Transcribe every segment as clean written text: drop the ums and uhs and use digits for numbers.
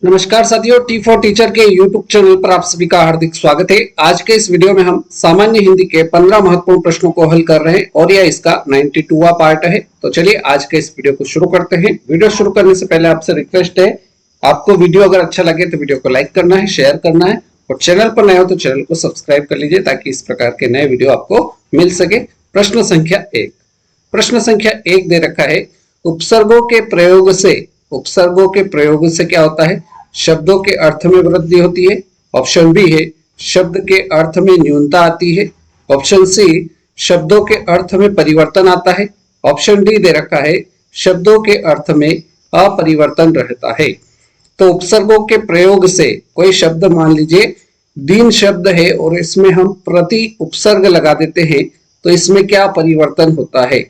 नमस्कार साथियों, T for teacher के यूट्यूब चैनल पर आप सभी का हार्दिक स्वागत है। आज के इस वीडियो में हम सामान्य हिंदी के 15 महत्वपूर्ण प्रश्नों को हल कर रहे हैं और यह इसका 92वां पार्ट है। तो चलिए आज के इस वीडियो को शुरू करते हैं। वीडियो शुरू करने से पहले आपसे रिक्वेस्ट है, आपको वीडियो अगर अच्छा लगे तो वीडियो को लाइक करना है, शेयर करना है और चैनल पर नए हो तो चैनल को सब्सक्राइब कर लीजिए ताकि इस प्रकार के नए वीडियो आपको मिल सके। प्रश्न संख्या 1 दे रखा है, उपसर्गों के प्रयोग से क्या होता है? शब्दों के अर्थ में वृद्धि होती है। ऑप्शन बी है शब्द के अर्थ में न्यूनता आती है। ऑप्शन सी शब्दों के अर्थ में परिवर्तन आता है। ऑप्शन डी दे रखा है शब्दों के अर्थ में अपरिवर्तन रहता है। तो उपसर्गों के प्रयोग से कोई शब्द मान लीजिए दीन शब्द है और इसमें हम प्रति उपसर्ग लगा देते हैं तो इसमें क्या परिवर्तन होता है?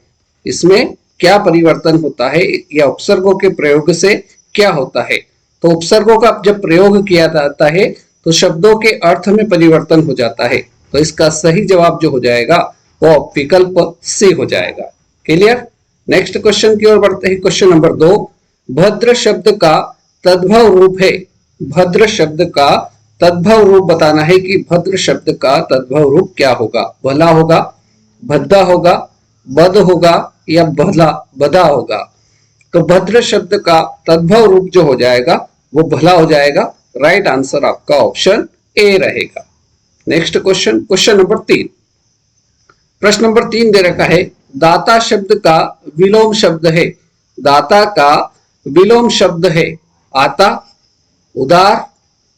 इसमें क्या परिवर्तन होता है या उपसर्गों के प्रयोग से क्या होता है? तो उपसर्गों का जब प्रयोग किया जाता है तो शब्दों के अर्थ में परिवर्तन हो जाता है। तो इसका सही जवाब जो हो जाएगा वो विकल्प सी हो जाएगा। क्लियर? नेक्स्ट क्वेश्चन की ओर बढ़ते हैं। क्वेश्चन नंबर 2, भद्र शब्द का तद्भव रूप है। भद्र शब्द का तद्भव रूप बताना है कि भद्र शब्द का तद्भव रूप क्या होगा? भला होगा, भद्दा होगा, बद होगा या बदा होगा? तो भद्र शब्द का तद्भव रूप जो हो जाएगा वो भला हो जाएगा। राइट आंसर आपका ऑप्शन ए रहेगा। Next question number 3। प्रश्न नंबर 3 दे रखा है, दाता शब्द का विलोम शब्द है। दाता का विलोम शब्द है आता, उदार,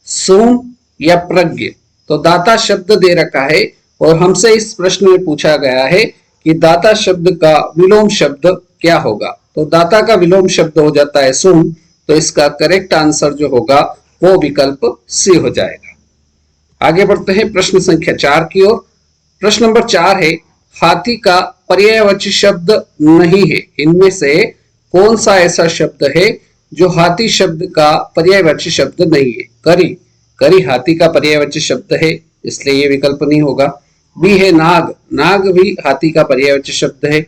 सोम या प्रज्ञ। तो दाता शब्द दे रखा है और हमसे इस प्रश्न में पूछा गया है कि दाता शब्द का विलोम शब्द क्या होगा? तो दाता का विलोम शब्द हो जाता है सोम। तो इसका करेक्ट आंसर जो होगा वो विकल्प सी हो जाएगा। आगे बढ़ते हैं प्रश्न संख्या 4 की ओर। प्रश्न नंबर 4 है, हाथी का पर्यायवाची शब्द नहीं है। इनमें से कौन सा ऐसा शब्द है जो हाथी शब्द का पर्यायवाची शब्द नहीं है? करी हाथी का पर्यायवाची शब्द है इसलिए ये विकल्प नहीं होगा। बी है नाग भी हाथी का पर्यायवाची शब्द है।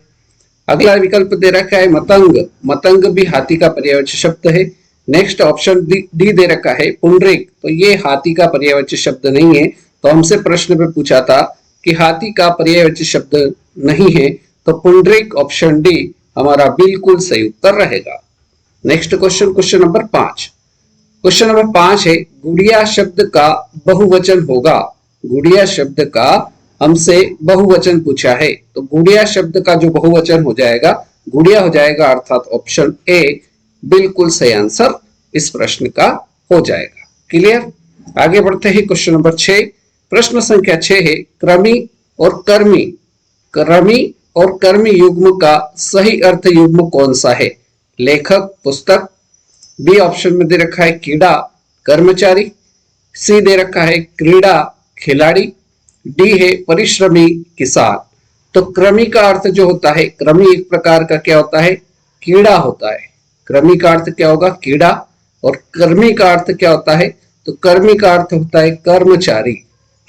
अगला विकल्प दे रखा है मतंग भी हाथी का पर्यायवाची शब्द है। नेक्स्ट ऑप्शन डी दे रखा है पुंडरीक। तो ये हाथी का पर्यायवाची शब्द नहीं है। तो हमसे प्रश्न में पूछा था कि हाथी का पर्यायवाची शब्द नहीं है तो पुंडरीक ऑप्शन डी हमारा बिल्कुल सही उत्तर रहेगा। नेक्स्ट क्वेश्चन नंबर 5 है, गुड़िया शब्द का बहुवचन होगा। गुड़िया शब्द का हमसे बहुवचन पूछा है तो गुड़िया शब्द का जो बहुवचन हो जाएगा गुड़िया हो जाएगा, अर्थात ऑप्शन ए बिल्कुल सही आंसर इस प्रश्न का हो जाएगा। क्लियर? आगे बढ़ते हैं क्वेश्चन नंबर 6। प्रश्न संख्या 6 है, क्रमी और कर्मी युग्म का सही अर्थ युग्म कौन सा है? लेखक, पुस्तक। बी ऑप्शन में दे रखा है कीड़ा, कर्मचारी। सी दे रखा है क्रीड़ा, खिलाड़ी। डी है परिश्रमी, किसान। तो क्रमी का अर्थ जो होता है, क्रमी एक प्रकार का क्या होता है? कीड़ा होता है। क्रमी का अर्थ क्या होगा? कीड़ा। और कर्मी का अर्थ क्या होता है? तो कर्मी का अर्थ होता है कर्मचारी।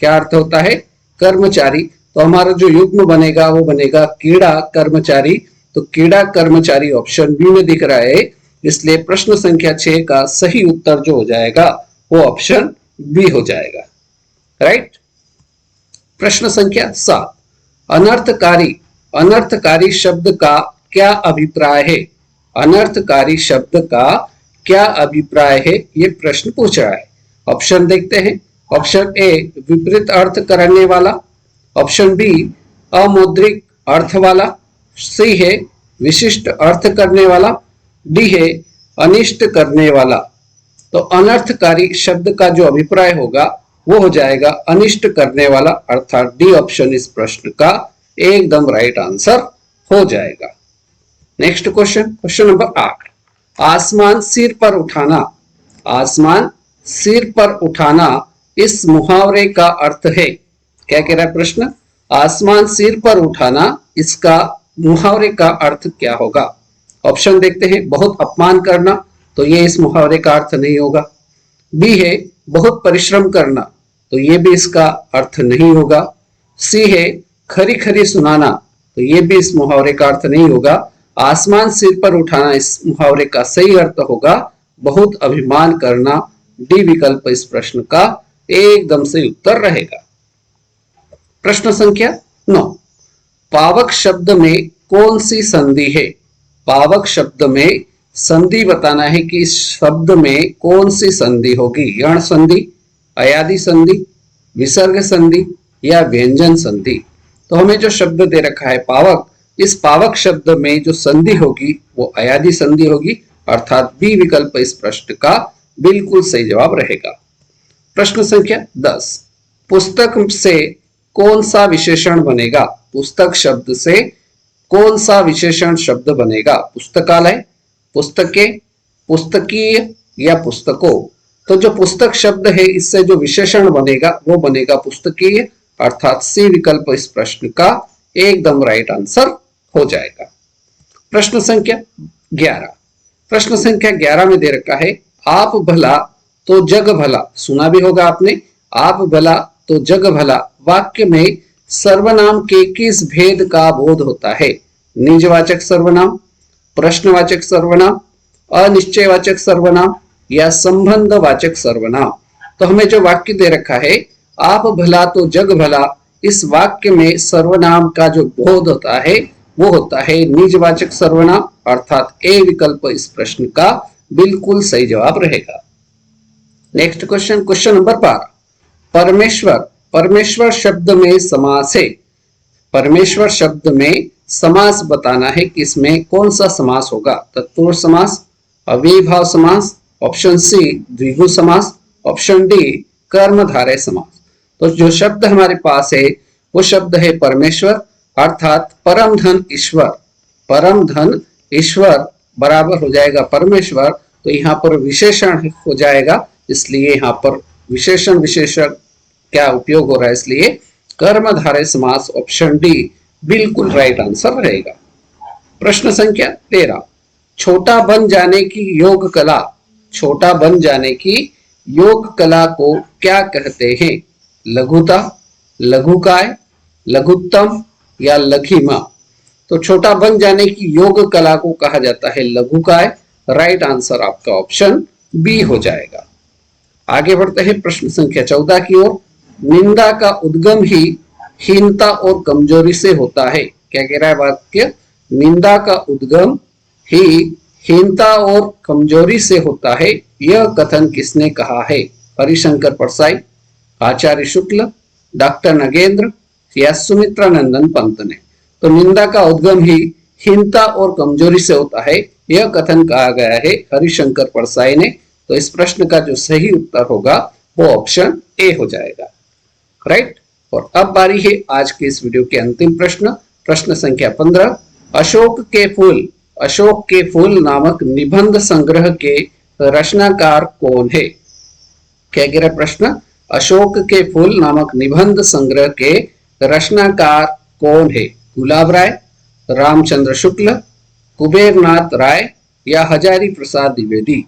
क्या अर्थ होता है? कर्मचारी। तो हमारा जो युग्म बनेगा वो बनेगा कीड़ा कर्मचारी। तो कीड़ा कर्मचारी ऑप्शन बी में दिख रहा है, इसलिए प्रश्न संख्या 6 का सही उत्तर जो हो जाएगा वो ऑप्शन बी हो जाएगा। राइट? प्रश्न संख्या 7, अनर्थकारी शब्द का क्या अभिप्राय है? अनर्थकारी शब्द का क्या अभिप्राय है ये प्रश्न पूछ रहा है। ऑप्शन देखते हैं। ऑप्शन ए विपरीत अर्थ करने वाला। ऑप्शन बी अमौद्रिक अर्थ वाला। सी है विशिष्ट अर्थ करने वाला। डी है अनिष्ट करने वाला। तो अनर्थकारी शब्द का जो अभिप्राय होगा वो हो जाएगा अनिष्ट करने वाला, अर्थात डी ऑप्शन इस प्रश्न का एकदम राइट आंसर हो जाएगा। नेक्स्ट क्वेश्चन नंबर 8, आसमान सिर पर उठाना इस मुहावरे का अर्थ है। क्या कह रहा है प्रश्न? आसमान सिर पर उठाना, इसका मुहावरे का अर्थ क्या होगा? ऑप्शन देखते हैं। बहुत अपमान करना, तो ये इस मुहावरे का अर्थ नहीं होगा। बी है बहुत परिश्रम करना, तो ये भी इसका अर्थ नहीं होगा। सी है खरी खरी सुनाना, तो ये भी इस मुहावरे का अर्थ नहीं होगा। आसमान सिर पर उठाना इस मुहावरे का सही अर्थ होगा बहुत अभिमान करना। डी विकल्प इस प्रश्न का एकदम से उत्तर रहेगा। प्रश्न संख्या 9, पावक शब्द में कौन सी संधि है? पावक शब्द में संधि बताना है कि इस शब्द में कौन सी संधि होगी। यण संधि, अयादि संधि, विसर्ग संधि या व्यंजन संधि। तो हमें जो शब्द दे रखा है पावक, इस पावक शब्द में जो संधि होगी वो अयादि संधि होगी, अर्थात बी विकल्प इस प्रश्न का बिल्कुल सही जवाब रहेगा। प्रश्न संख्या 10, पुस्तक से कौन सा विशेषण बनेगा? पुस्तक शब्द से कौन सा विशेषण शब्द बनेगा? पुस्तकालय, पुस्तकें, पुस्तकीय या पुस्तकों। तो जो पुस्तक शब्द है इससे जो विशेषण बनेगा वो बनेगा पुस्तकीय, अर्थात सी विकल्प इस प्रश्न का एकदम राइट आंसर हो जाएगा। प्रश्न संख्या 11, प्रश्न संख्या 11 में दे रखा है आप भला तो जग भला। सुना भी होगा आपने, आप भला तो जग भला वाक्य में सर्वनाम के किस भेद का बोध होता है? निजवाचक सर्वनाम, प्रश्नवाचक सर्वनाम, अनिश्चयवाचक सर्वनाम या संबंधवाचक सर्वनाम। तो हमें जो वाक्य दे रखा है आप भला तो जग भला, इस वाक्य में सर्वनाम का जो बोध होता है वो होता है निजवाचक सर्वनाम, अर्थात ए विकल्प इस प्रश्न का बिल्कुल सही जवाब रहेगा। नेक्स्ट क्वेश्चन, क्वेश्चन नंबर 12, परमेश्वर, परमेश्वर शब्द में समास है। परमेश्वर शब्द में समास बताना है कि इसमें कौन सा समास होगा? तत्पुरुष समास, अव्ययीभाव समास, ऑप्शन सी द्विगु समास, ऑप्शन डी कर्मधारय समास। तो जो शब्द हमारे पास है वो शब्द है परमेश्वर, अर्थात परम धन ईश्वर। परम धन ईश्वर बराबर हो जाएगा परमेश्वर, तो यहाँ पर विशेषण हो जाएगा, इसलिए यहाँ पर विशेषण विशेषण क्या उपयोग हो रहा है, इसलिए कर्मधारय समास ऑप्शन डी बिल्कुल राइट आंसर रहेगा। प्रश्न संख्या 13, छोटा बन जाने की योग कला, छोटा बन जाने की योग कला को क्या कहते हैं? लघुता, लघुकाय, लघुत्तम या लघिमा। तो छोटा बन जाने की योग कला को कहा जाता है लघुकाय। राइट आंसर आपका ऑप्शन बी हो जाएगा। आगे बढ़ते हैं प्रश्न संख्या 14 की ओर। निंदा का उद्गम ही हीनता और कमजोरी से होता है। क्या कह रहा है वाक्य? निंदा का उद्गम ही हीनता और कमजोरी से होता है। यह कथन किसने कहा है? हरिशंकर परसाई, आचार्य शुक्ल, डॉक्टर नगेंद्र या सुमित्रानंदन पंत ने। तो निंदा का उद्गम ही हीनता और कमजोरी से होता है, यह कथन कहा गया है हरिशंकर परसाई ने। तो इस प्रश्न का जो सही उत्तर होगा वो ऑप्शन ए हो जाएगा। राइट। और अब बारी है आज के इस वीडियो के अंतिम प्रश्न, प्रश्न संख्या 15। अशोक के फूल, अशोक के फूल नामक निबंध संग्रह के रचनाकार कौन है? क्या कह रहा प्रश्न? अशोक के फूल नामक निबंध संग्रह के रचनाकार कौन है? गुलाब राय, रामचंद्र शुक्ल, कुबेरनाथ राय या हजारी प्रसाद द्विवेदी।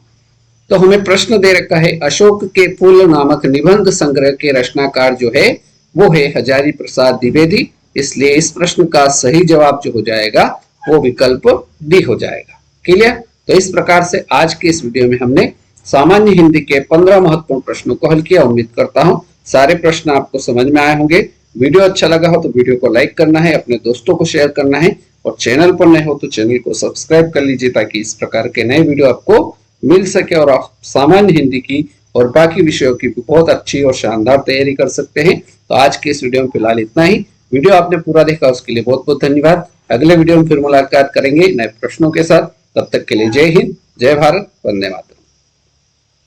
तो हमें प्रश्न दे रखा है अशोक के फूल नामक निबंध संग्रह के रचनाकार जो है वो है हजारी प्रसाद द्विवेदी, इसलिए इस प्रश्न का सही जवाब जो हो जाएगा वो विकल्प डी हो जाएगा। क्लियर? तो इस प्रकार से आज के इस वीडियो में हमने सामान्य हिंदी के 15 महत्वपूर्ण प्रश्नों को हल किया। उम्मीद करता हूं सारे प्रश्न आपको समझ में आए होंगे। वीडियो अच्छा लगा हो तो वीडियो को लाइक करना है, अपने दोस्तों को शेयर करना है और चैनल पर नए हो तो चैनल को सब्सक्राइब कर लीजिए ताकि इस प्रकार के नए वीडियो आपको मिल सके और आप सामान्य हिंदी की और बाकी विषयों की बहुत अच्छी और शानदार तैयारी कर सकते हैं। तो आज के इस वीडियो में फिलहाल इतना ही। वीडियो आपने पूरा देखा उसके लिए बहुत बहुत धन्यवाद। अगले वीडियो में फिर मुलाकात करेंगे नए प्रश्नों के साथ। तब तक के लिए जय हिंद, जय भारत, वंदे मातरम।